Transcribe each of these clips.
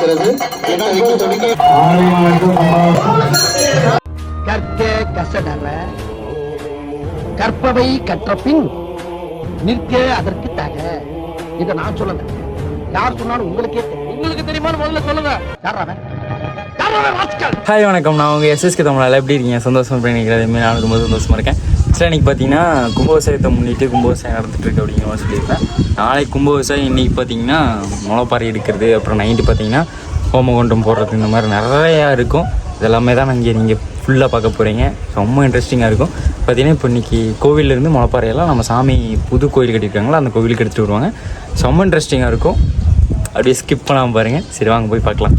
வருகிறது. கற்க கசடற கற்பவை கற்ற பின் நிற்க அதற்கு தக. இதை நான் சொல்லல, யார் சொன்னாலும் உங்களுக்கே தெரியும். உங்களுக்கு தெரியுமான்னு முதல்ல சொல்லுங்க. ஹாய் வணக்கம், நான் உங்கள் எஸ்எஸ்கே தமிழால் எப்படி இருக்கீங்க? சந்தோஷம் பண்ணிக்கிறேன். அதேமாதிரி நானும் ரொம்ப சந்தோஷமாக இருக்கேன். சார் இன்றைக்கி பார்த்தீங்கன்னா கும்பாபிஷேகத்தை முன்னிட்டு கும்பாபிஷேகம் நடந்துகிட்ருக்கு அப்படிங்கிற மாதிரி சொல்லியிருப்பேன். நாளைக்கு கும்பாபிஷேகம், இன்றைக்கி பார்த்தீங்கன்னா முளைப்பாரி எடுக்கிறது, அப்புறம் நைட்டு பார்த்தீங்கன்னா ஹோமகுண்டம் போடுறது, இந்த மாதிரி நிறையா இருக்கும். இதெல்லாமே தான் நீங்கள் ஃபுல்லாக பார்க்க போகிறீங்க. ரொம்ப இன்ட்ரெஸ்டிங்காக இருக்கும். பார்த்தீங்கன்னா இப்போ இன்றைக்கி கோவிலேருந்து முளைப்பாறையெல்லாம் நம்ம சாமி புது கோவில் கட்டியிருக்காங்களோ அந்த கோவிலுக்கு எடுத்துகிட்டு வருவாங்க. ரொம்ப இன்ட்ரெஸ்டிங்காக இருக்கும். அப்படியே ஸ்கிப் பண்ணாமல் பாருங்கள். சரி, வாங்க போய் பார்க்கலாம்.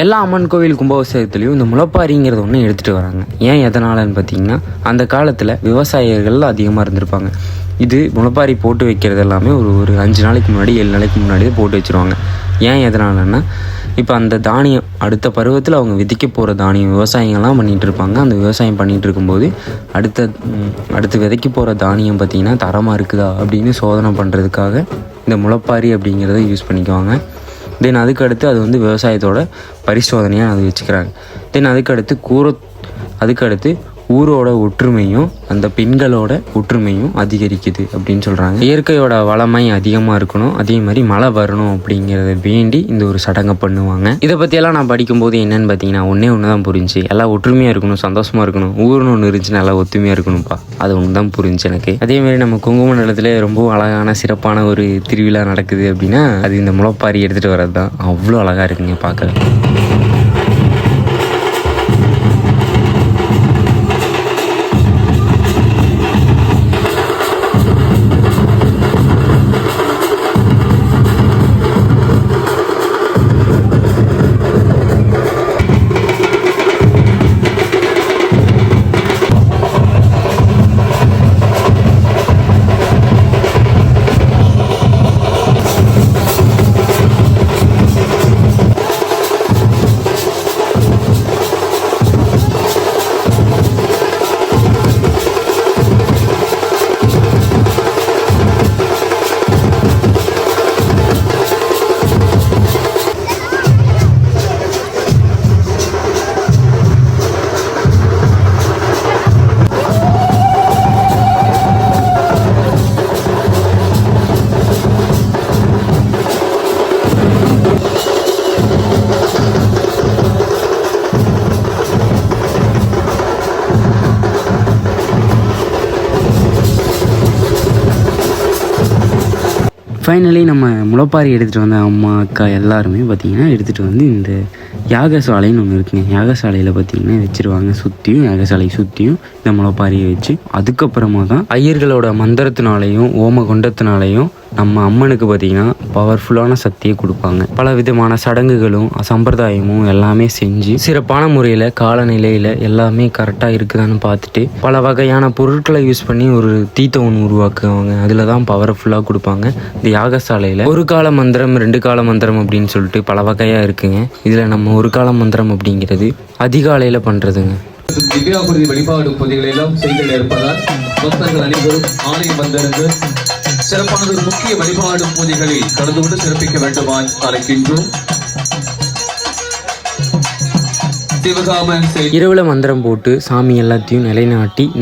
எல்லா அம்மன் கோவில் கும்பாபிஷேகத்துலேயும் இந்த முளைப்பாரிங்கிறது ஒன்று எடுத்துகிட்டு வராங்க. ஏன் எதனாலன்னு பார்த்தீங்கன்னா, அந்த காலத்தில் விவசாயிகள் அதிகமாக இருந்திருப்பாங்க. இது முளைப்பாரி போட்டு வைக்கிறது எல்லாமே ஒரு 5 நாளைக்கு முன்னாடி 7 நாளைக்கு முன்னாடியே போட்டு வச்சுருவாங்க. ஏன் எதனாலன்னா, இப்போ அந்த தானியம் அடுத்த பருவத்தில் அவங்க போகிற தானியம் விவசாயிகள்லாம் பண்ணிகிட்டு இருப்பாங்க. அந்த விவசாயம் பண்ணிகிட்டு இருக்கும்போது அடுத்து விதைக்க போகிற தானியம் பார்த்திங்கன்னா தரமாக இருக்குதா அப்படின்னு சோதனை பண்ணுறதுக்காக இந்த முளைப்பாரி அப்படிங்கிறத யூஸ் பண்ணிக்குவாங்க. தென் அதுக்கடுத்து அது விவசாயத்தோட பரிசோதனையாக அது வச்சுக்கிறாங்க. தென் அதுக்கடுத்து ஊரோட ஒற்றுமையும் அந்த பெண்களோட ஒற்றுமையும் அதிகரிக்குது அப்படின்னு சொல்கிறாங்க. இயற்கையோட வளமை அதிகமாக இருக்கணும், அதே மாதிரி மழை வரணும் அப்படிங்கிறத வேண்டி இந்த ஒரு சடங்கை பண்ணுவாங்க. இதை பற்றியெல்லாம் நான் படிக்கும்போது என்னென்னு பார்த்தீங்கன்னா, ஒன்று தான் புரிஞ்சு, எல்லாம் ஒற்றுமையாக இருக்கணும், சந்தோஷமாக இருக்கணும், ஊர்னு ஒன்று இருந்துச்சுன்னா எல்லாம் ஒத்துமையாக இருக்கணும்ப்பா. அது ஒன்று தான் புரிஞ்சு எனக்கு. அதேமாதிரி நம்ம குங்கும நிலத்தில் ரொம்ப அழகான சிறப்பான ஒரு திருவிழா நடக்குது அப்படின்னா அது இந்த முளைப்பாரி எடுத்துகிட்டு வர்றது தான். அவ்வளோ அழகாக இருக்குங்க பார்க்க. ஃபைனலி நம்ம முளைப்பாரி எடுத்துகிட்டு வந்த அம்மா அக்கா எல்லாருமே பார்த்திங்கன்னா எடுத்துகிட்டு இந்த யாகசாலைன்னு ஒன்று இருக்குங்க. யாகசாலையில் பார்த்திங்கன்னா வச்சுருவாங்க. யாகசாலை சுற்றியும் இந்த முளைப்பாரியை வச்சு அதுக்கப்புறமா தான் ஐயர்களோட மந்திரத்தினாலையும் ஓமகுண்டத்தினாலையும் நம்ம அம்மனுக்கு பார்த்திங்கன்னா பவர்ஃபுல்லான சக்தியை கொடுப்பாங்க. பல விதமான சடங்குகளும் சம்பிரதாயமும் எல்லாமே செஞ்சு சிறப்பான முறையில் காலநிலையில் எல்லாமே கரெக்டாக இருக்குதான்னு பார்த்துட்டு பல வகையான பொருட்களை யூஸ் பண்ணி ஒரு தீர்த்த ஒன்று உருவாக்குவாங்க. அதில் தான் பவர்ஃபுல்லாக கொடுப்பாங்க. இந்த யாகசாலையில் ஒரு கால மந்திரம் 2 கால மந்திரம் அப்படின்னு சொல்லிட்டு பல வகையாக இருக்குங்க. இதில் நம்ம ஒரு கால மந்திரம் அப்படிங்கிறது அதிகாலையில் பண்ணுறதுங்க. திவ்யாபுரி வழிபாடு பூஜைகள் எல்லாம் செய்து இருப்பதால் பக்தர்கள் அனைவரும் ஆலயம் வந்திருந்து சிறப்பான முக்கிய வழிபாடு பூஜைகளில் கலந்து கொண்டு சிறப்பிக்க வேண்டுமாய் அழைக்கின்றோம். இரவுல மந்திரம் போட்டு சாமி எல்லாத்தையும்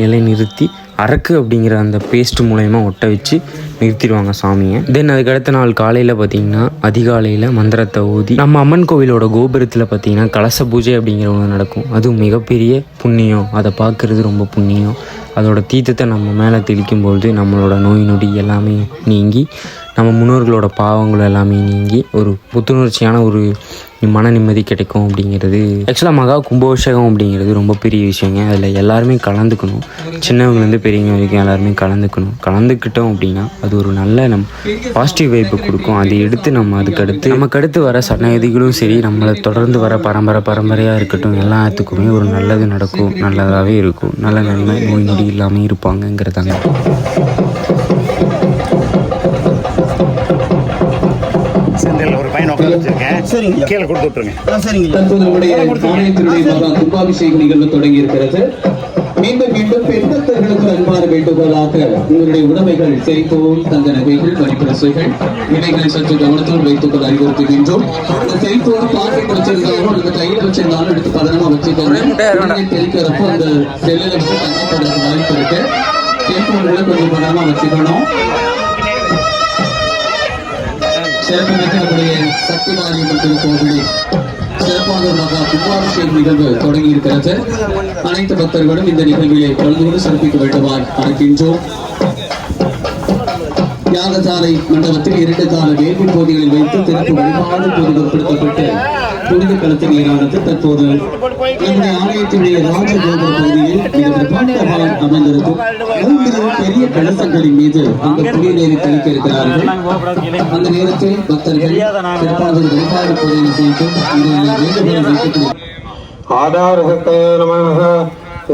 நிலைநிறுத்தி அரக்கு அப்படிங்கிற அந்த பேஸ்ட் மூலயமா ஒட்ட வச்சு நிறுத்திடுவாங்க சாமியை. தென் அதுக்கு அடுத்த நாள் காலையில் பார்த்திங்கன்னா அதிகாலையில் மந்திரத்தை ஊதி நம்ம அம்மன் கோவிலோட கோபுரத்தில் பார்த்திங்கன்னா கலச பூஜை அப்படிங்கிற ஒன்று நடக்கும். அதுவும் மிகப்பெரிய புண்ணியம். அதை பார்க்குறது ரொம்ப புண்ணியம். அதோட தீர்த்தத்தை நம்ம மேலே தெளிக்கும்பொழுது நம்மளோட நோய் நொடி எல்லாமே நீங்கி நம்ம முன்னோர்களோட பாவங்கள் எல்லாமே நீங்கி ஒரு புத்துணர்ச்சியான ஒரு மன நிம்மதி கிடைக்கும் அப்படிங்கிறது. ஆக்சுவலாக மகா கும்பாபிஷேகம் அப்படிங்கிறது ரொம்ப பெரிய விஷயங்க. அதில் எல்லாருமே கலந்துக்கணும். சின்னவங்கலேருந்து பெரியவங்க வரைக்கும் எல்லாருமே கலந்துக்கிட்டோம் அப்படின்னா அது ஒரு நல்ல பாசிட்டிவ் வைப்பு கொடுக்கும். அதை எடுத்து நமக்கு அடுத்து வர சன்னதிகளும் சரி, நம்மளை தொடர்ந்து வர பரம்பரையாக இருக்கட்டும், எல்லாத்துக்குமே ஒரு நல்லது நடக்கும், நல்லதாகவே இருக்கும், நல்ல நன்மை நோய் நொடி இல்லாமல் இருப்பாங்கங்கிறதாங்க. சரிங்க கீழே கொடுத்து விட்டுருங்க. சரிங்க. தற்போது நம்முடைய ஆலயத்தினுடைய மகா கும்பாபிஷேக நிகழ்வு தொடங்கி இருக்கிறது. மீண்டும் மீண்டும் பெண் பக்தர்களுக்கு அன்பான வேண்டுகோளாக உங்களுடைய உடைமைகள் செறித்தோல் தங்க நகைகள் மணிப்பிரசைகள் இவைகளை சற்று கவனத்தோடு வைத்துக் கொள்ள அறிவுறுத்துகின்றோம். அந்த செறித்தோடு பாக்கெட் வச்சிருந்தாலும் அல்லது கையில் வச்சிருந்தாலும் எடுத்து பதனமா வச்சுக்கோங்க. தெரிக்கிறப்போ அந்த செல்லில் வந்து தங்கப்படுற வாய்ப்பு இருக்கு. செல்போன்களை கொஞ்சம் பதனமா வச்சுக்கணும். சிறப்புமிக்க நம்முடைய சக்தி மாரியம்மன் திருக்கோவிலில் சிறப்பான மகா கும்பாபிஷேக நிகழ்வு தொடங்கி இருக்கிறது. அனைத்து பக்தர்களும் இந்த நிகழ்விலே கலந்து கொண்டு சிறப்பிக்க வேண்டுமாய் அழைக்கின்றோம். யாகசாலை மண்டபத்தில் 2 கால வேள்வி போதிகளில் வைத்து திறப்பு வழிபாடு போது ஏற்படுத்தப்பட்டு புனித களத்து நீரானது தற்போது நம்முடைய ஆலயத்தினுடைய ராஜகோபுர பகுதியில் மிக பிரம்மாண்டமாக அமைந்திருக்கும் 3 பெரிய கலசங்களின் மீது அந்த புனித நீரை தெளிக்க இருக்கிறார்கள். அந்த நேரத்தில் பக்தர்கள் சிறப்பான வழிபாடு போதிகளை செய்து வேண்டுகோளை வைத்து ஆதாரசக்தே நமः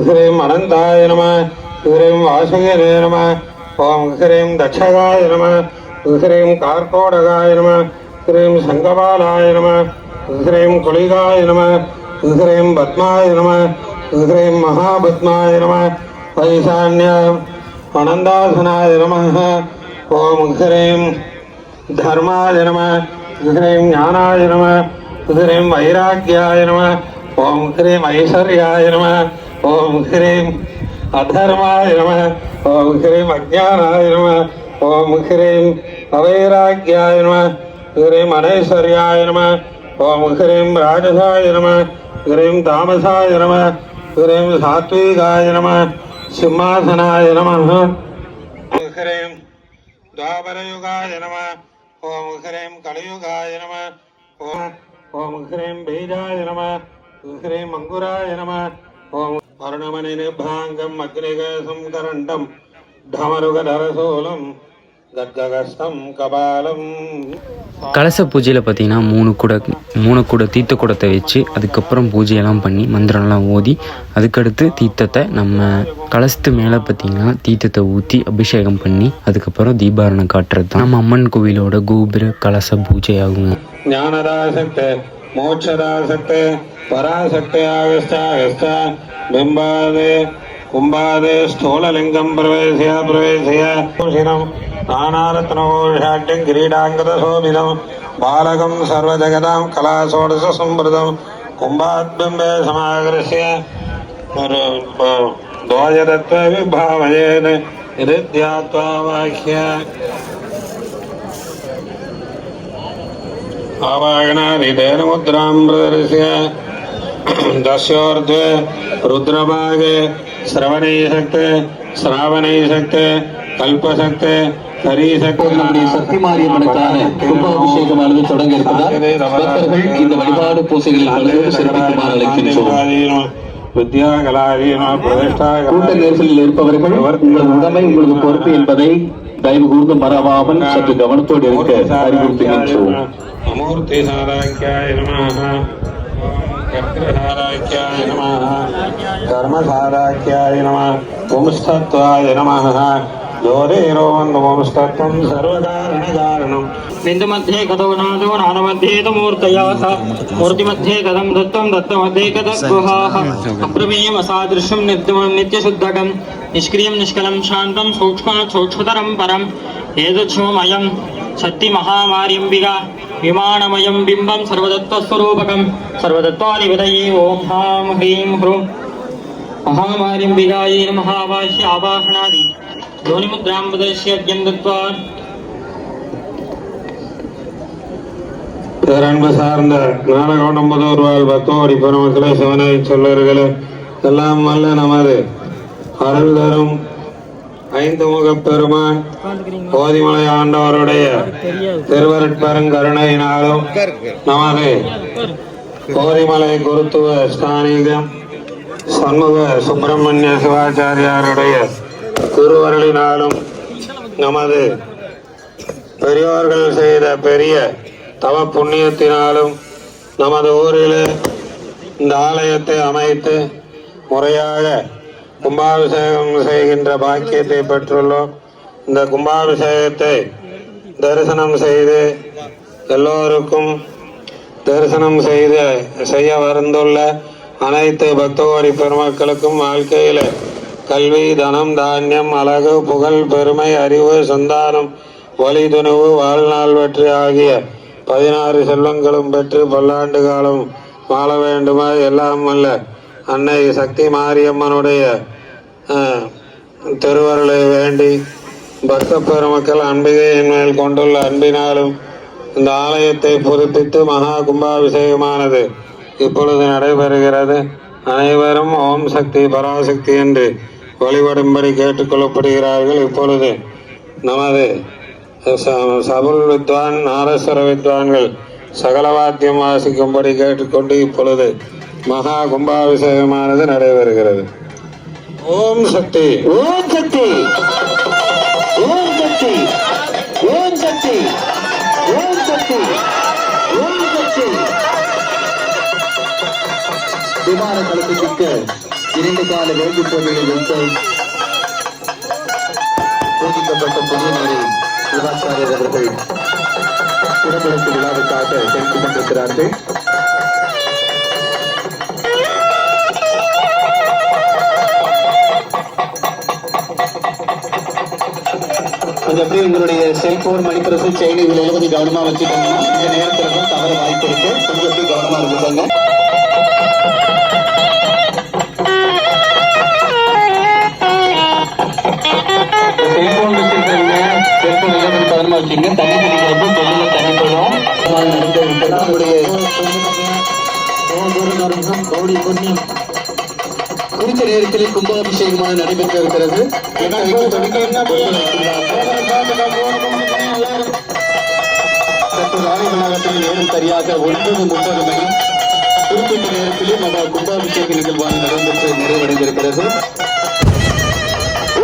ஸ்ரீம் அனந்தாய நமः ஸ்ரீம் வாசகே நமः ஓம் ஸ்ரீம் தட்சகாய நமः ஸ்ரீம் கார்கோடகாய நமः ஸ்ரீம் சங்கபாலாய நமः ஸ்ரீம் குலிகாய நமः ஸ்ரீம் பத்மாய நமः ஸ்ரீம் மகாபத்மாய நமः வைசான்ய அனந்தாசனாய நமः ஓம் ஸ்ரீம் धर्माय नमः श्रीं ज्ञानाय नमः श्रीं वैराग्याय नमः ओम श्रीं ऐश्वर्याय नमः ओम श्रीं अधर्माय नमः ओम श्रीं अज्ञानाय नमः ओम श्रीं अवैराग्याय नमः श्रीं अनैश्वर्याय नमः ओम श्रीं राजसाय नमः श्रीं तामसाय नमः श्रीं सात्विकाय नमः सिंहासनाय नमः श्रीं द्वापरयुगाय नमः ओम श्रीं कलियुगाय नमः ओम श्रीं बीजाय नमः श्रीं अंकुराय नमः ओम वर्णमणि निर्भांगम अग्निगसं करंडम धमरुगधरशूलं गद्गगस्तं कपालं. கலச பூஜையில் பார்த்தீங்கன்னா 3 கூட தீர்த்த குடத்தை வச்சு அதுக்கப்புறம் பூஜையெல்லாம் பண்ணி மந்திரம்லாம் ஓதி அதுக்கடுத்து தீர்த்தத்தை நம்ம கலசத்து மேலே பார்த்தீங்கன்னா தீர்த்தத்தை ஊற்றி அபிஷேகம் பண்ணி அதுக்கப்புறம் தீபாரணம் காட்டுறது தான் நம்ம அம்மன் கோவிலோட கோபுர கலச பூஜை ஆகுங்க. ஞானதாசக்தே மோட்சதாசக்தே பராசக்தே ஆகஸ்த பிம்பாதே கும்பாதே ஸ்தூலலிங்கம் பிரவேசிய பூஷினம் நானாரத்னோஷாட்யம் கிரீடாங்கதசோபிதம் பாலகம் சர்வஜகதாம் கலாசோடச சம்பிரதம் கும்பாத்பிம்பே சமாகர்ஷ்ய துவஜதத்வ விபாவயேத் நிருத்யாத்வா வாக்ய आवाहनादितेन मुद्रां प्रदर्श्य दस्योर्ध्वे रुद्रभागे श्रवणैशक्ते श्रावणैशक्ते कल्पशक्ते நம்முடைய சக்தி மாரியம்மனுக்கான கும்பாபிஷேகமானது தொடங்க இருப்பதால் பக்தர்கள் இந்த வழிபாடு பூசைகளில் கலந்து சிறப்பிக்குமாறு அழைக்கின்றோம். கூட்ட நெரிசலில் இருப்பவர்கள் உங்களது உடைமை உங்களுக்கு பொறுப்பு என்பதை தயவு கூர்ந்து மறவாமல் சற்று கவனத்தோடு இருக்க அறிவுறுத்துகின்றோம். मूर्ति साराख्याय नमः कर्तृसाराख्याय नमः कर्मसाराख्याय नमः पुंस्तत्वाय नमः जोरेरोन्नमस्तत्वं सर्वकारणकारणं बिन्दुमध्ये कथो नादो नानमध्ये तु मूर्तयाः मूर्तिमध्ये कथं दत्तं दत्तमध्ये कथगुहाः अप्रमेयम् असादृश्यं निर्दमं नित्यशुद्धकं निष्क्रियं निष्कलं शान्तं सूक्ष्मतरं परम् एतच्छोमयं शक्तिमहामार्यम्बिका विमानमयं बिम्बं सर्वदत्तस्वरूपकं सर्वदत्ताधिपतये ॐ ह्रां ह्रीं ह्रूं महामार्यम्बिकायै नमः आवाह्य आवाहनादि योनिमुद्रां प्रदर्श्य अर्घ्यं दत्त्वा பேரன்பு சார்ந்த ஞானகவுண்டம்புதூர் வாழ் பக்தோடி பெருமக்களே சிவனை சொல்லர்களே எல்லாம் வல்ல நமது அருள் தரும் 5 முகப் பெருமான் போதிமலை ஆண்டவருடைய திருவருட்பெருங்கருணையினாலும் நமது போதிமலை குருத்துவ ஸ்தானிகம் சண்முக சுப்பிரமணிய சிவாச்சாரியாருடைய திருவருளினாலும் நமது பெரியோர்கள் செய்த பெரிய தவ புண்ணியத்தினாலும் நமது ஊரில் இந்த ஆலயத்தை அமைத்து முறையாக கும்பாபிஷேகம் செய்கின்ற பாக்கியத்தை பெற்றுள்ளோம். இந்த கும்பாபிஷேகத்தை தரிசனம் செய்து எல்லோருக்கும் தரிசனம் செய்ய வந்துள்ள அனைத்து பக்தோடி பெருமக்களுக்கும் வாழ்க்கையில் கல்வி, தனம், தானியம், அழகு, புகழ், பெருமை, அறிவு, சந்தானம், வழி, துணிவு, வாழ்நாள் வெற்றி ஆகிய 16 செல்வங்களும் பெற்று பல்லாண்டு காலம் வாழ வேண்டுமா எல்லாம் அல்ல அன்னை சக்தி மாரியம்மனுடைய திருவருளை வேண்டி பக்த பெருமக்கள் அம்பிகையின் மேல் கொண்டுள்ள அன்பினாலும் இந்த ஆலயத்தை புதுப்பித்து மகா கும்பாபிஷேகமானது இப்பொழுது நடைபெறுகிறது. அனைவரும் ஓம் சக்தி பராசக்தி என்று வழிபடும்படி கேட்டுக்கொள்ளப்படுகிறார்கள். இப்பொழுது நமது சபுல் வித்வான், நாரஸ்வர வித்வான்கள் சகலவாத்தியம் வாசிக்கும்படி கேட்டுக்கொண்டு இப்பொழுது மகா கும்பாபிஷேகமானது நடைபெறுகிறது. ஓம் சக்தி, ஓம் சக்தி, ஓம் சக்தி, ஓம் சக்தி, ஓம் சக்தி, ஓம் சக்தி. விமான தளத்துக்கு 2 கால வேள்வி பொருளை வைத்து பூஜிக்கப்பட்ட புதிய நீரை சிவாச்சாரியர் அவர்கள் குடமுழுக்கு விழாவுக்காக செலுத்திக் கொண்டிருக்கிறார்கள். கொஞ்சம் அப்படியே உங்களுடைய செல்போன், மணிப்பிரசு, செயலி இதில் கொஞ்சம் கவனமா வச்சுக்கோங்க. இந்த நேரத்தில் தான் தவற வாய்ப்பு இருக்கு. கொஞ்சம் அப்படியே கவனமா இருந்துக்கோங்க. செல்போன் வச்சிருக்கீங்க, செல்போன் எல்லாம் கவனமா வச்சுங்க. தண்ணி தெளிக்கிறப்போ தொழில தண்ணி போடும். குறித்த நேரத்தில் கும்பாபிஷேகமாக நடைபெற்று இருக்கிறது. நேரம் சரியாக 9:30 மணி. குறிப்பிட்ட நேரத்திலே மகா கும்பாபிஷேக நிகழ்வாக நடைபெற்று நிறைவடைந்திருக்கிறது.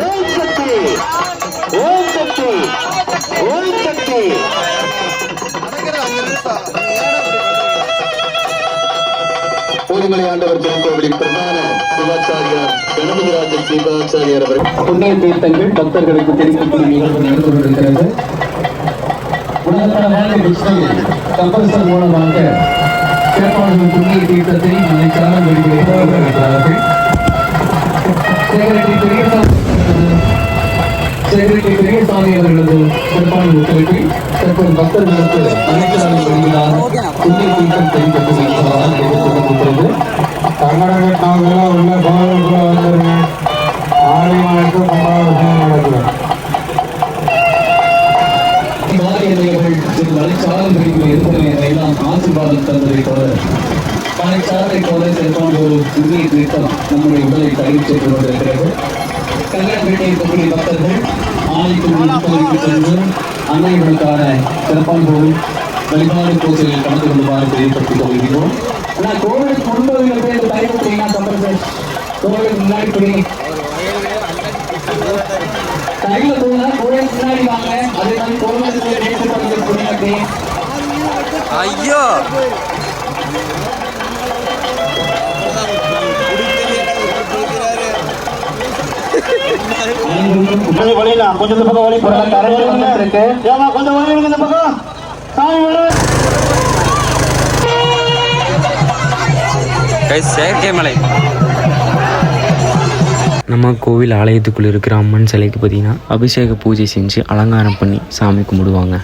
ஓம் சக்தி, ஓம் சக்தி, ஓம் சக்தி. பூலிமலை ஆண்டவர் திருக்கோவிலின் பிரதான சிவாச்சாரியார் கணபதிராஜன் சிவாச்சாரியார் அவர்கள் புண்ணிய தீர்த்தங்கள் பக்தர்களுக்கு தெரிவிக்கும் நிகழ்வு நடந்து கொண்டிருக்கிறது. உலகத்தரமான கிருஷ்ணகிரி கம்பல்சர் மூலமாக சிறப்பான புண்ணிய தீர்த்தத்தை மலைக்காலம் வெளியிடுகிறார்கள். செக்ரட்டரி பெரியசாமி அவர்களது சிறப்பான ஒத்துழைப்பில் தற்போது பக்தர்களுக்கு மலைக்காலம் வெளியிடார் புண்ணிய தீர்த்தம் தெரிவிக்கப்பட்டு நடைபெற்று கர்நாடக உள்ள கோவிலுக்குள்ள வந்துருங்க. ஆலயமானது கும்பாபிஷேகம் நடக்குது. மலைச்சாலைகளுக்கு இருப்பதை எல்லாம் ஆசீர்வாதம் தந்ததை போல மலைச்சாலை போல சிறப்பான ஒரு புதிய தீர்த்தம் நம்முடைய உடலை கழிவு சென்று கொண்டிருக்கிறது. கல்யாணப்பேட்டை இருக்கக்கூடிய பக்தர்கள் ஆலயத்திற்கு சென்று அன்னைகளுக்கான சிறப்பான ஒரு வழிபாடு பூஜையில் கலந்து கொள்ளுமாறு தெரியப்படுத்திக் கொள்கிறோம். ஆனால் கோவிலுக்கு முன்பதில் பேர் கைப்பற்றீங்கன்னா கம்பல்சரி கோவிலுக்கு முன்னாடி போய் கையில போனா கோவிலுக்கு முன்னாடி வாங்க. அதே மாதிரி கோவிலுக்கு நேற்று பகுதியில் புரியாதே. ஐயோ கொஞ்சம் வழியிலாம் கொஞ்சம் இந்த பக்கம் வழி போறாங்க இருக்கு. ஏமா கொஞ்சம் வழி இந்த பக்கம் சாமி செயற்கை மலை. நம்ம கோவில் ஆலயத்துக்குள்ளே இருக்கிற அம்மன் சிலைக்கு பார்த்தீங்கன்னா அபிஷேக பூஜை செஞ்சு அலங்காரம் பண்ணி சாமி கும்பிடுவாங்க.